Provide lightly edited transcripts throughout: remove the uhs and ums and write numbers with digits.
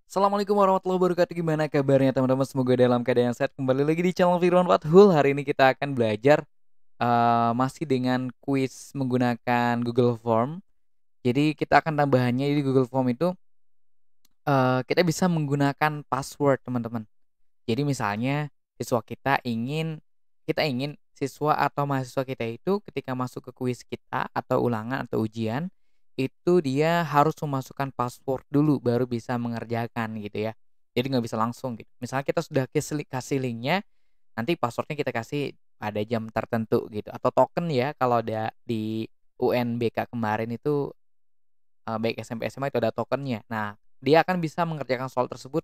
Assalamualaikum warahmatullahi wabarakatuh. Gimana kabarnya teman-teman? Semoga dalam keadaan sehat. Kembali lagi di channel Firman Fathul. Hari ini kita akan belajar masih dengan kuis menggunakan Google Form. Jadi kita akan tambahannya di Google Form itu kita bisa menggunakan password teman-teman. Jadi misalnya kita ingin siswa atau mahasiswa kita itu ketika masuk ke kuis kita atau ulangan atau ujian itu dia harus memasukkan password dulu baru bisa mengerjakan gitu ya. Jadi nggak bisa langsung gitu. Misalnya kita sudah kasih linknya, nanti passwordnya kita kasih pada jam tertentu gitu atau token ya kalau ada di UNBK kemarin itu baik SMP, SMA itu ada tokennya. Nah, dia akan bisa mengerjakan soal tersebut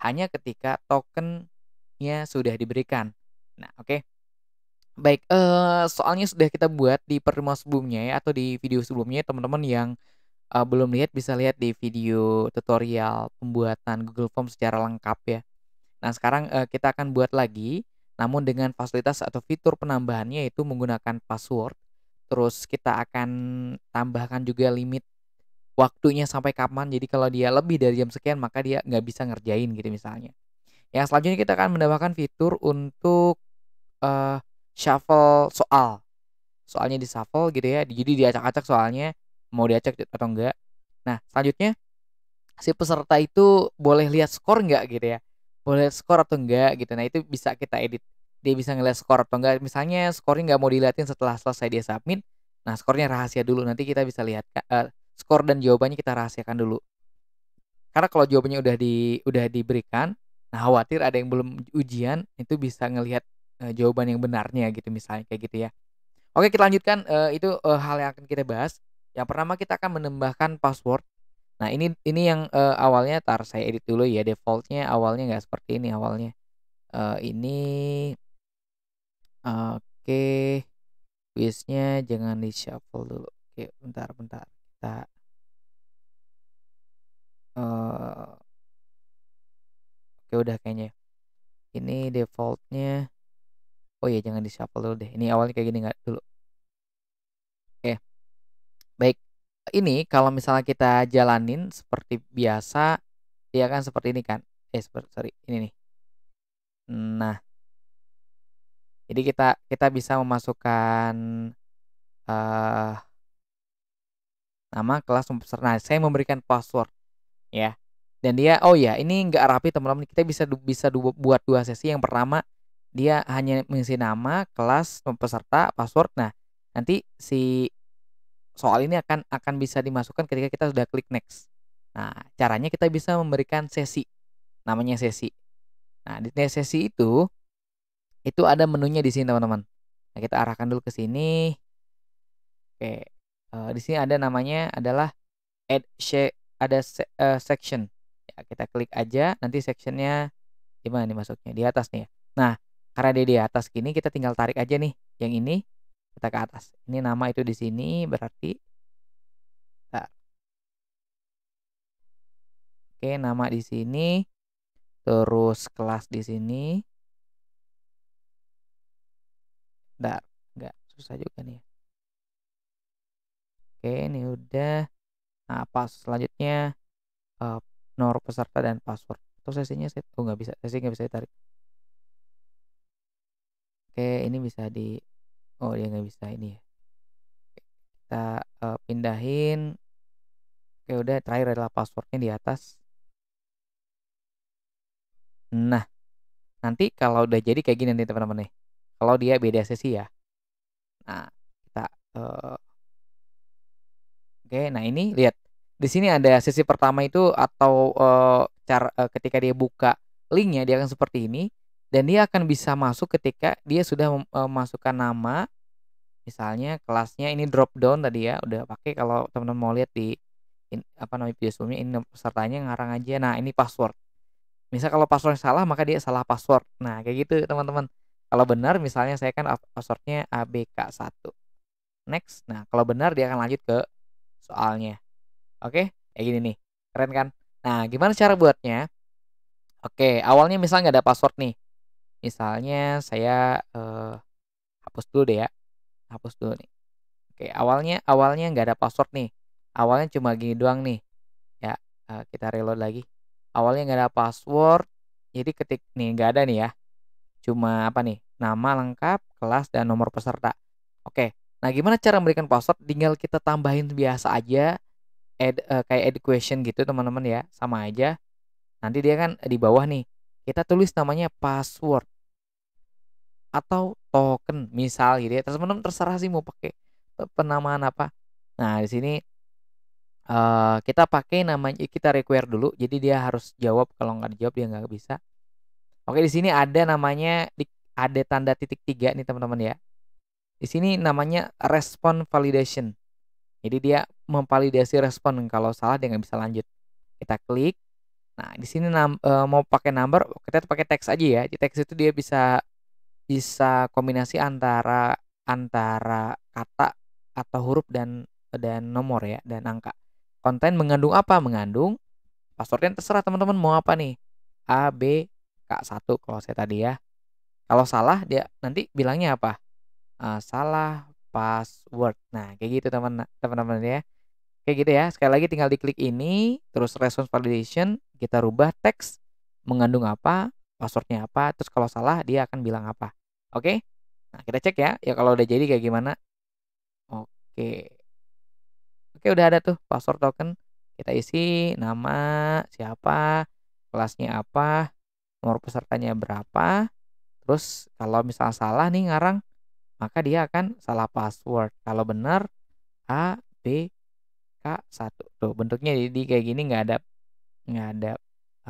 hanya ketika tokennya sudah diberikan. Nah, oke. Baik, soalnya sudah kita buat di pertemuan sebelumnya ya atau di video sebelumnya teman-teman yang, belum lihat bisa lihat di video tutorial pembuatan Google Form secara lengkap ya. Nah sekarang, kita akan buat lagi, namun dengan fasilitas atau fitur penambahannya yaitu menggunakan password, terus kita akan tambahkan juga limit waktunya sampai kapan, jadi kalau dia lebih dari jam sekian maka dia nggak bisa ngerjain gitu misalnya. Yang selanjutnya kita akan menambahkan fitur untuk, eee, shuffle soal. Soalnya di-shuffle gitu ya, jadi diacak-acak soalnya, mau diacak atau enggak. Nah selanjutnya, si peserta itu boleh lihat skor nggak gitu ya, boleh lihat skor atau enggak gitu. Nah itu bisa kita edit, dia bisa ngelihat skor atau enggak, misalnya skornya nggak mau dilihatin setelah selesai dia submit, nah skornya rahasia dulu, nanti kita bisa lihat skor dan jawabannya kita rahasiakan dulu. Karena kalau jawabannya udah diberikan, nah khawatir ada yang belum ujian, itu bisa ngelihat, jawaban yang benarnya gitu misalnya kayak gitu ya. Oke kita lanjutkan, itu, hal yang akan kita bahas. Yang pertama kita akan menambahkan password. Nah ini yang, awalnya saya edit dulu ya, default-nya awalnya nggak seperti ini awalnya. Ini oke, kuisnya jangan di-shuffle dulu. Oke bentar bentar, kita, eee, oke udah kayaknya ya. Ini default-nya. Oh iya jangan di-shuffle dulu deh, ini awalnya kayak gini nggak dulu. Oke, baik. Ini kalau misalnya kita jalanin seperti biasa, dia kan seperti ini kan, sorry, ini nih. Nah, jadi kita bisa memasukkan, eee, nama, kelas, peserta. Nah, saya memberikan password ya, dan dia oh ya ini nggak rapi teman-teman, kita bisa buat 2 sesi. Yang pertama, dia hanya mengisi nama, kelas, peserta, password. Nah, nanti si soal ini akan bisa dimasukkan ketika kita sudah klik next. Nah, caranya kita bisa memberikan sesi, namanya sesi. Nah, di sesi itu ada menunya di sini teman-teman. Nah, kita arahkan dulu ke sini. Oke, di sini ada namanya adalah add ada section. Ya, kita klik aja, nanti sectionnya di mana nih masuknya? Di atas nih ya. Nah, karena dia di atas gini, kita tinggal tarik aja nih, yang ini kita ke atas. Ini nama itu di sini, berarti bentar. Oke, nama di sini, terus kelas di sini. Bentar, nggak susah juga nih ya. Oke, ini udah. Nah, pas selanjutnya, eee, nomor peserta dan password. Atau sesinya oh nggak bisa, sesi nggak bisa ditarik. Oke, ini bisa oh dia nggak bisa ini ya. Kita, pindahin. Oke udah terakhir adalah password-nya di atas. Nah, nanti kalau udah jadi kayak gini nih teman-teman nih, kalau dia beda sesi ya. Nah, kita, oke, nah ini lihat, di sini ada sesi pertama itu atau, ketika dia buka linknya dia akan seperti ini, dan dia akan bisa masuk ketika dia sudah memasukkan nama, misalnya kelasnya ini drop down tadi ya, udah pakai kalau teman-teman mau lihat di apa namanya, video sebelumnya ini pesertanya ngarang aja, nah ini password. Misal kalau password salah maka dia salah password. Nah kayak gitu teman-teman. Kalau benar misalnya saya kan password-nya ABK1. Next, nah kalau benar dia akan lanjut ke soalnya. Oke, kayak gini nih, keren kan? Nah gimana cara buatnya? Oke, awalnya misalnya nggak ada password nih. Misalnya saya, hapus dulu deh ya, hapus dulu nih. Oke, awalnya awalnya nggak ada password nih, awalnya cuma gini doang nih, ya, kita reload lagi. awalnya nggak ada password, jadi ketik nih nggak ada nih ya, cuma apa nih, nama lengkap, kelas, dan nomor peserta. Oke, nah gimana cara memberikan password? Tinggal kita tambahin biasa aja, kayak add question gitu teman-teman ya, sama aja. Nanti dia kan di bawah nih, kita tulis namanya password atau token misal gitu ya, teman-teman terserah sih mau pakai penamaan apa. Nah di sini, kita pakai namanya, kita require dulu, jadi dia harus jawab, kalau nggak dijawab dia nggak bisa. Oke, di sini ada namanya, ada tanda titik 3 nih teman-teman ya. Di sini namanya respon validation. Jadi dia memvalidasi respon, kalau salah dia nggak bisa lanjut. Kita klik. Nah, di sini mau pakai number, kita pakai teks aja ya. Di teks itu dia bisa bisa kombinasi antara antara kata atau huruf dan nomor ya, dan angka. Konten mengandung apa? Mengandung password-nya terserah teman-teman mau apa nih, A, B, K1 kalau saya tadi ya. Kalau salah dia nanti bilangnya apa? Salah password. Nah, kayak gitu teman-teman ya. Kayak gitu ya. Sekali lagi tinggal diklik ini, terus response validation, kita rubah teks mengandung apa, password-nya apa, terus kalau salah dia akan bilang apa. Oke? Nah, kita cek ya, ya kalau udah jadi kayak gimana. Oke. Oke, udah ada tuh password token. Kita isi nama, siapa, kelasnya apa, nomor pesertanya berapa. Terus kalau misal salah nih ngarang, maka dia akan salah password. Kalau benar A, B, K1. Tuh bentuknya jadi kayak gini, nggak ada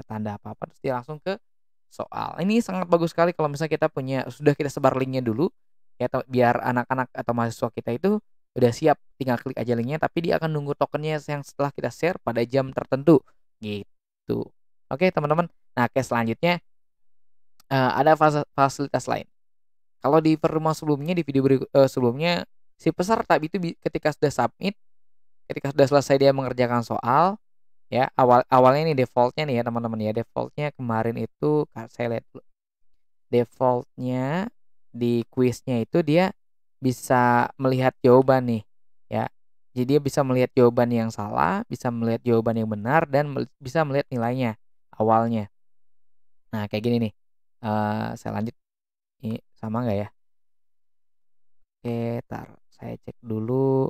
tanda apa-apa, terus dia langsung ke soal. Ini sangat bagus sekali kalau misalnya kita sudah kita sebar linknya dulu ya, biar anak-anak atau mahasiswa kita itu udah siap, tinggal klik aja linknya, tapi dia akan nunggu tokennya yang setelah kita share pada jam tertentu, gitu. Oke teman-teman, nah case selanjutnya, ada fasilitas lain. Kalau di pertemuan sebelumnya, di video sebelumnya, si peserta itu ketika sudah submit, ketika sudah selesai dia mengerjakan soal, ya, awalnya nih default-nya nih ya teman-teman ya, default-nya kemarin itu saya lihat dulu, default-nya di kuisnya itu dia bisa melihat jawaban nih, ya. Jadi dia bisa melihat jawaban yang salah, bisa melihat jawaban yang benar, dan bisa melihat nilainya awalnya. Nah kayak gini nih, saya lanjut, ini sama nggak ya? Oke, entar saya cek dulu,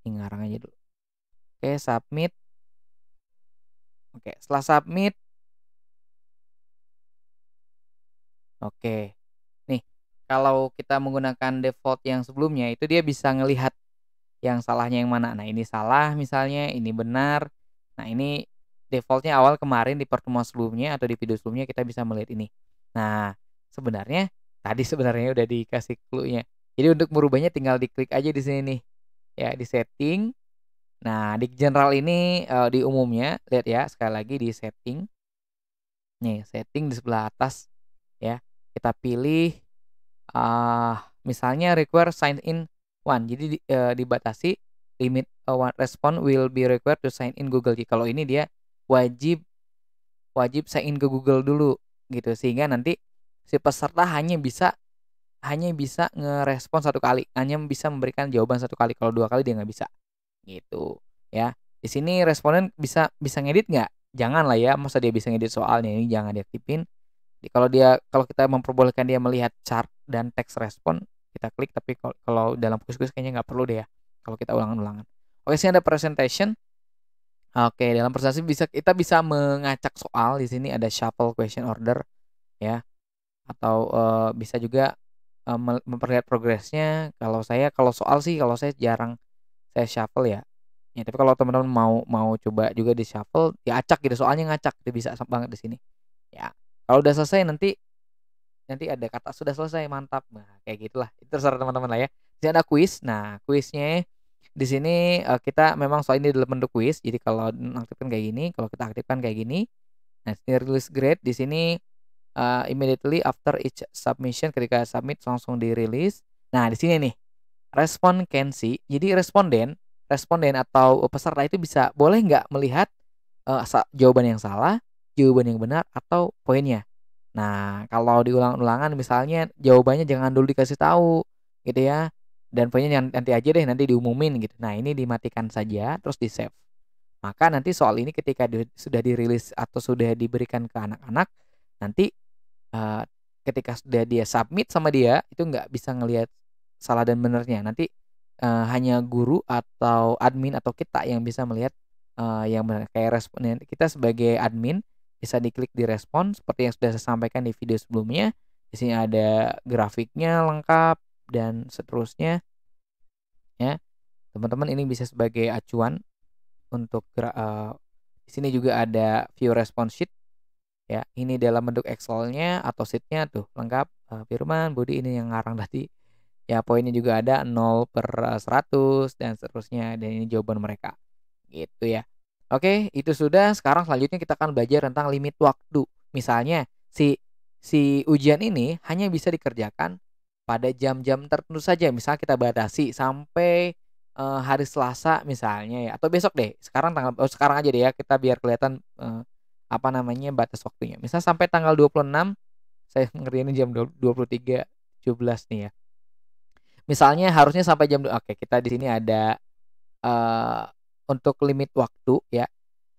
ini ngarang aja dulu. Oke, submit. Oke, setelah submit, oke. Nih, kalau kita menggunakan default yang sebelumnya itu dia bisa ngelihat yang salahnya yang mana. Nah, ini salah misalnya, ini benar. Nah, ini default-nya awal kemarin di pertemuan sebelumnya atau di video sebelumnya kita bisa melihat ini. Nah, sebenarnya tadi sebenarnya udah dikasih clue-nya. Jadi untuk merubahnya tinggal diklik aja di sini nih, ya di setting. Nah, di general ini, di umumnya, lihat ya sekali lagi di setting. Nih, setting di sebelah atas ya. Kita pilih, misalnya require sign in one, jadi dibatasi limit, one respond will be required to sign in Google. Jadi kalau ini dia wajib wajib sign in ke Google dulu gitu, sehingga nanti si peserta hanya bisa ngerespon satu kali, hanya bisa memberikan jawaban satu kali, kalau 2 kali dia nggak bisa, gitu ya. Di sini responden bisa bisa ngedit nggak? Jangan lah ya, masa dia bisa ngedit soalnya, ini jangan diaktifin. Kalau kita memperbolehkan dia melihat chart dan teks respon, kita klik, tapi kalau dalam kuis-kuis kayaknya nggak perlu deh ya, kalau kita ulangan-ulangan. Oke, sini ada presentation. Oke, dalam presentasi kita bisa mengacak soal, di sini ada shuffle question order ya, atau, bisa juga, memperlihat progresnya. Kalau soal sih, kalau saya jarang saya shuffle ya. Ya tapi kalau teman-teman mau mau coba juga di-shuffle, diacak gitu, soalnya ngacak, itu bisa banget di sini, ya. Kalau udah selesai nanti ada kata sudah selesai, mantap. Nah, kayak gitulah. Itu terserah teman-teman lah ya. Di sini ada kuis. Nah, kuisnya di sini, kita memang soal ini dalam bentuk kuis. Jadi kalau nonaktifkan kayak gini, kalau kita aktifkan kayak gini. Nah, sini release grade di sini, immediately after each submission, ketika submit langsung dirilis. Nah, di sini nih, respond can see. Jadi responden atau peserta itu boleh nggak melihat, jawaban yang salah, jawaban yang benar, atau poinnya. Nah, kalau diulang-ulangan misalnya jawabannya jangan dulu dikasih tahu, gitu ya, dan poinnya nanti aja deh, nanti diumumin gitu. Nah, ini dimatikan saja terus di-save. Maka nanti soal ini ketika sudah dirilis atau sudah diberikan ke anak-anak, nanti, eee, ketika sudah dia submit sama dia, itu nggak bisa ngelihat salah dan benernya. Nanti, hanya guru atau admin atau kita yang bisa melihat, yang benar. Kayak responnya kita sebagai admin bisa diklik di respon seperti yang sudah saya sampaikan di video sebelumnya. Di sini ada grafiknya lengkap dan seterusnya ya. Teman-teman ini bisa sebagai acuan untuk di sini juga ada view response sheet ya. Ini dalam bentuk Excel-nya atau sheet-nya tuh lengkap, Firman, Budi ini yang ngarang tadi. Ya poinnya juga ada 0/100 dan seterusnya dan ini jawaban mereka, gitu ya. Oke, itu sudah, sekarang selanjutnya kita akan belajar tentang limit waktu. Misalnya si si ujian ini hanya bisa dikerjakan pada jam-jam tertentu saja, misalnya kita batasi sampai, hari Selasa misalnya ya, atau besok deh, sekarang aja deh ya, kita biar kelihatan, apa namanya, batas waktunya. Misal sampai tanggal 26, saya ngerjainnya jam 23.17 nih ya. Misalnya harusnya sampai oke, kita di sini ada, eee, untuk limit waktu ya,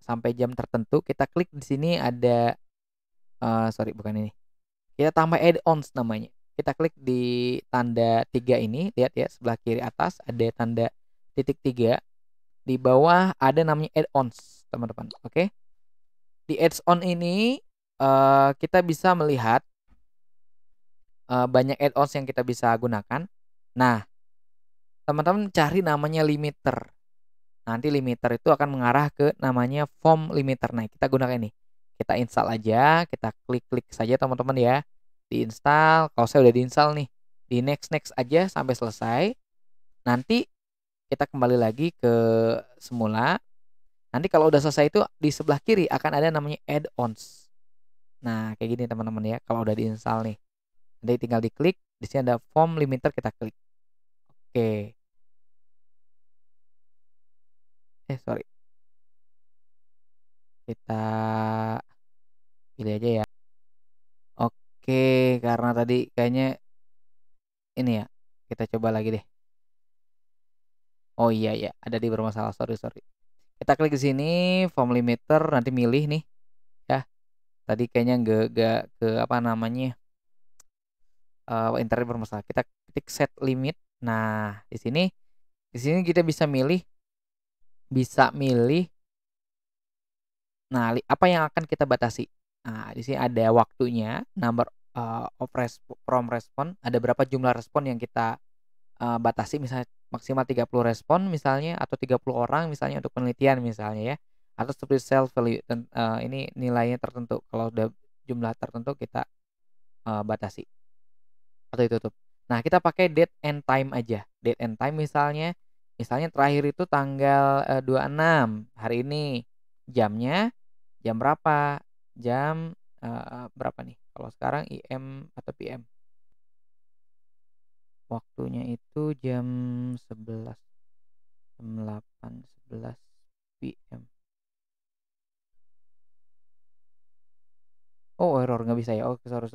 sampai jam tertentu kita klik di sini ada, sorry bukan ini, kita tambah add-ons namanya. Kita klik di tanda 3 ini, lihat ya sebelah kiri atas ada tanda titik 3, di bawah ada namanya add-ons teman-teman, oke. Di add-on ini, kita bisa melihat, banyak add-ons yang kita bisa gunakan. Nah, teman-teman cari namanya limiter. Nanti limiter itu akan mengarah ke namanya form limiter. Nah, kita gunakan ini. Kita install aja, kita klik-klik saja teman-teman ya. Diinstal, kalau saya udah diinstal nih. Di next aja sampai selesai. Nanti kita kembali lagi ke semula. Nanti kalau udah selesai itu di sebelah kiri akan ada namanya add-ons. Nah, kayak gini teman-teman ya, kalau udah diinstal nih. Nanti tinggal diklik, di sini ada form limiter kita klik. Oke. Sorry. Kita pilih aja ya. Oke, karena tadi kayaknya ini ya, kita coba lagi deh. Oh iya ya, ada di bermasalah, sorry. Kita klik di sini, form limiter, nanti milih nih ya. Tadi kayaknya nggak ke apa namanya, internet bermasalah. Kita ketik set limit. Nah, di sini kita bisa milih, nah apa yang akan kita batasi. Nah, di sini ada waktunya, number, of from respon, ada berapa jumlah respon yang kita batasi, misalnya maksimal 30 respon misalnya atau 30 orang misalnya untuk penelitian misalnya ya, atau seperti self value ini nilainya tertentu, kalau udah jumlah tertentu kita, batasi atau ditutup. Nah, kita pakai date and time aja. Date and time misalnya terakhir itu tanggal, 26 hari ini, jamnya jam berapa, jam, berapa nih kalau sekarang IM atau PM? Waktunya itu jam 11, jam 8.11 PM. Oh, error nggak bisa ya? Oke, sorry.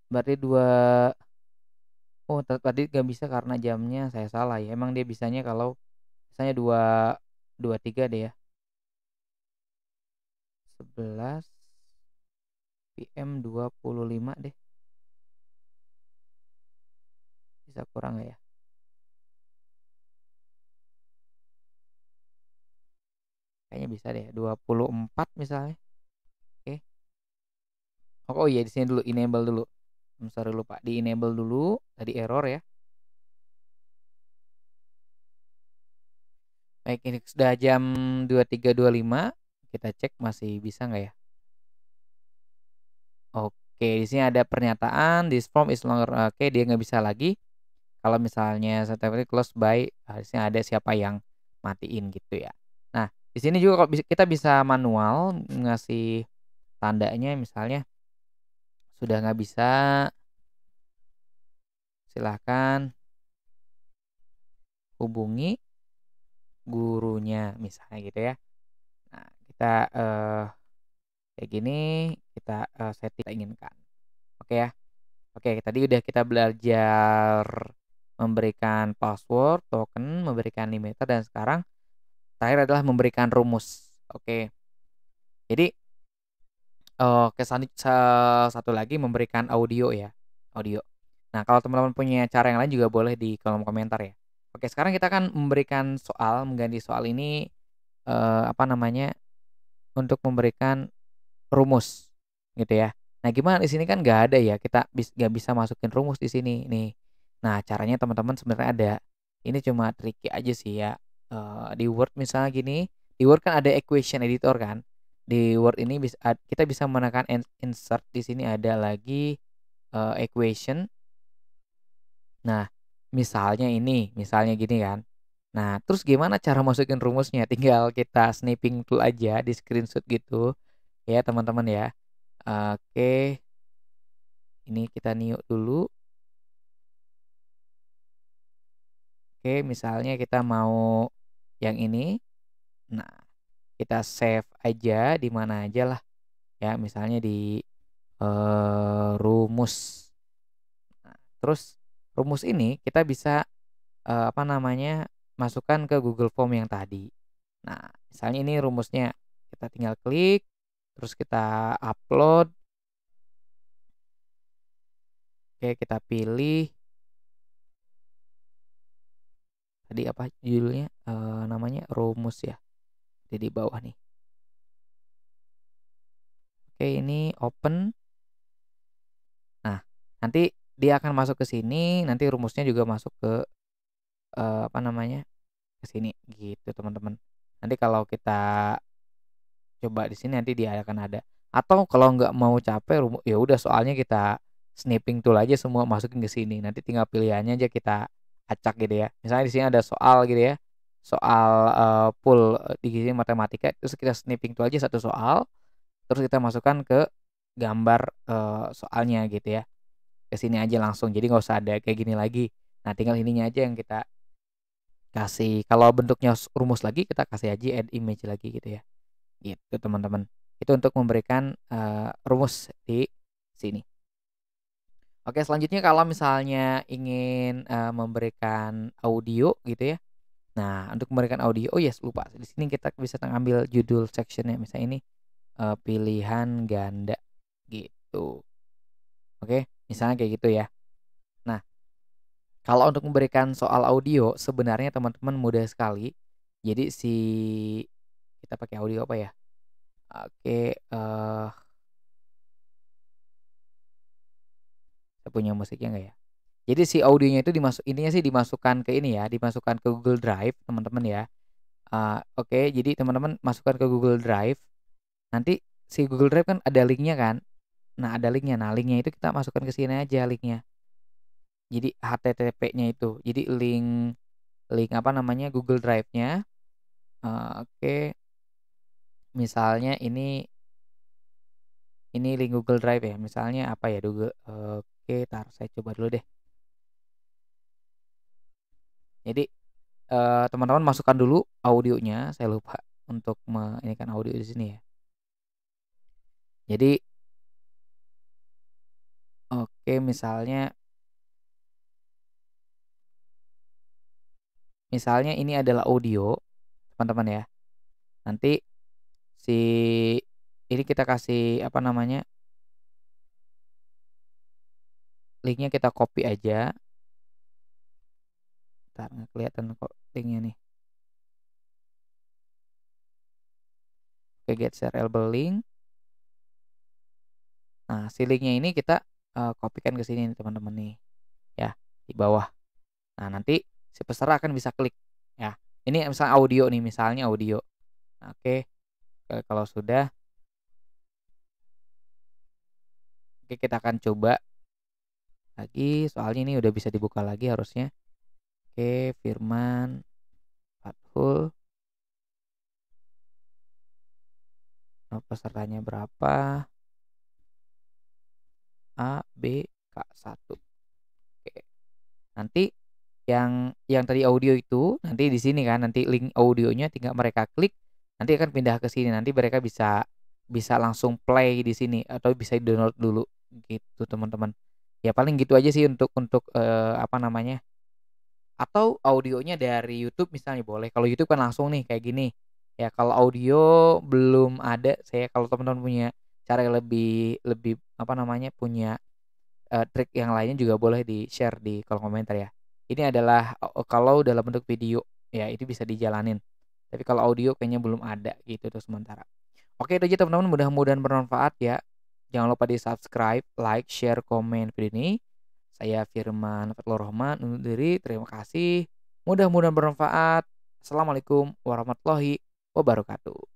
Berarti tadi nggak bisa karena jamnya saya salah ya, emang dia bisanya kalau misalnya 2.23 deh ya, 11 PM 25 deh, bisa kurang nggak ya? Kayaknya bisa deh, 24 misalnya, oke. Oh iya, di sini dulu, enable dulu, sorry lupa, di-enable dulu, tadi error ya. Baik, ini sudah jam 23.25, kita cek masih bisa nggak ya? Oke, di sini ada pernyataan, "This form is longer," oke, dia nggak bisa lagi. Kalau misalnya successfully closed by, harusnya ada siapa yang matiin gitu ya. Nah, di sini juga kalau kita bisa manual ngasih tandanya, misalnya sudah nggak bisa, silahkan hubungi gurunya misalnya gitu ya. Nah, kita, kayak gini, kita, setting kita inginkan. Oke ya. Oke, tadi udah kita belajar memberikan password, token, memberikan limiter, dan sekarang terakhir adalah memberikan rumus. Oke. Jadi, satu lagi memberikan audio ya, audio. Nah, kalau teman-teman punya cara yang lain juga boleh di kolom komentar ya. Oke, sekarang kita akan memberikan soal, mengganti soal ini, apa namanya, untuk memberikan rumus, gitu ya. Nah, gimana di sini kan nggak ada ya, kita nggak bisa masukin rumus di sini nih. Nah, caranya teman-teman sebenarnya ada. Ini cuma tricky aja sih ya. Di Word misalnya gini, di Word kan ada equation editor kan. Di Word ini kita bisa menekan insert, di sini ada lagi, equation. Nah, misalnya gini kan. Nah, terus gimana cara masukin rumusnya? Tinggal kita sniping tool aja, di screenshot gitu ya teman-teman ya. Oke, ini kita niuk dulu. Oke, misalnya kita mau yang ini. Nah, kita save aja di mana aja lah ya, misalnya di, rumus. Nah, terus rumus ini kita bisa, apa namanya, masukkan ke Google Form yang tadi. Nah, misalnya ini rumusnya, kita tinggal klik, terus kita upload. Oke, kita pilih tadi apa judulnya, namanya rumus ya, di bawah nih. Oke, ini open. Nah, nanti dia akan masuk ke sini, nanti rumusnya juga masuk ke, apa namanya, ke sini gitu teman-teman. Nanti kalau kita coba di sini nanti dia akan ada. Atau kalau nggak mau capek ya udah soalnya kita sniping tool aja semua masukin ke sini. Nanti tinggal pilihannya aja kita acak gitu ya. Misalnya di sini ada soal gitu ya. Soal, full, di sini matematika, terus kita sniping tool aja satu soal, terus kita masukkan ke gambar, soalnya gitu ya. Ke sini aja langsung. Jadi nggak usah ada kayak gini lagi. Nah, tinggal ininya aja yang kita kasih. Kalau bentuknya rumus lagi kita kasih aja add image lagi gitu ya. Gitu teman-teman. Itu untuk memberikan, rumus di sini. Oke, selanjutnya kalau misalnya ingin, memberikan audio gitu ya. Nah, untuk memberikan audio, oh yes lupa, di sini kita bisa ngambil judul section-nya, misalnya ini, pilihan ganda gitu. Oke, misalnya kayak gitu ya. Nah, kalau untuk memberikan soal audio sebenarnya teman-teman mudah sekali. Jadi kita pakai audio apa ya? Oke, saya punya musiknya nggak ya? Jadi si audionya itu intinya sih dimasukkan ke ini ya, dimasukkan ke Google Drive teman-teman ya. Oke, jadi teman-teman masukkan ke Google Drive, nanti si Google Drive kan ada linknya kan. Nah, ada linknya. Nah, linknya itu kita masukkan ke sini aja linknya. Jadi HTTP-nya itu. Jadi link link apa namanya, Google Drive-nya. Oke, misalnya ini link Google Drive ya, misalnya apa ya, oke, entar saya coba dulu deh. Jadi, teman-teman masukkan dulu audionya, saya lupa untuk ini kan audio di sini ya. Jadi oke, misalnya ini adalah audio, teman-teman ya. Nanti si ini kita kasih apa namanya, linknya kita copy aja. Entar nggak kelihatan kok linknya nih. Oke, get shareable link. Nah, si linknya ini kita, kopikan ke sini nih teman-teman nih, ya, di bawah. Nah, nanti si peserta akan bisa klik, ya. Ini misalnya audio nih, misalnya audio. Oke, kalau sudah, oke kita akan coba lagi, soalnya ini udah bisa dibuka lagi harusnya. Oke, Firman Fathul. Pesertanya berapa? A, B, K, 1. Oke. Nanti yang tadi audio itu, nanti di sini kan, nanti link audionya tinggal mereka klik, nanti akan pindah ke sini, nanti mereka bisa bisa langsung play di sini atau bisa download dulu, gitu teman-teman. Ya paling gitu aja sih untuk, apa namanya, Atau audionya dari YouTube misalnya boleh, kalau YouTube kan langsung nih kayak gini. Ya kalau audio belum ada, kalau teman-teman punya cara yang lebih lebih apa namanya, punya, trik yang lainnya juga boleh di-share di kolom komentar ya. Ini adalah kalau dalam bentuk video, ya itu bisa dijalanin. Tapi kalau audio kayaknya belum ada gitu tuh sementara. Oke itu aja teman-teman, mudah-mudahan bermanfaat ya. Jangan lupa di-subscribe, like, share, komen video ini. Saya Firman Fatulur Rahman undur diri, terima kasih. Mudah-mudahan bermanfaat. Assalamualaikum warahmatullahi wabarakatuh.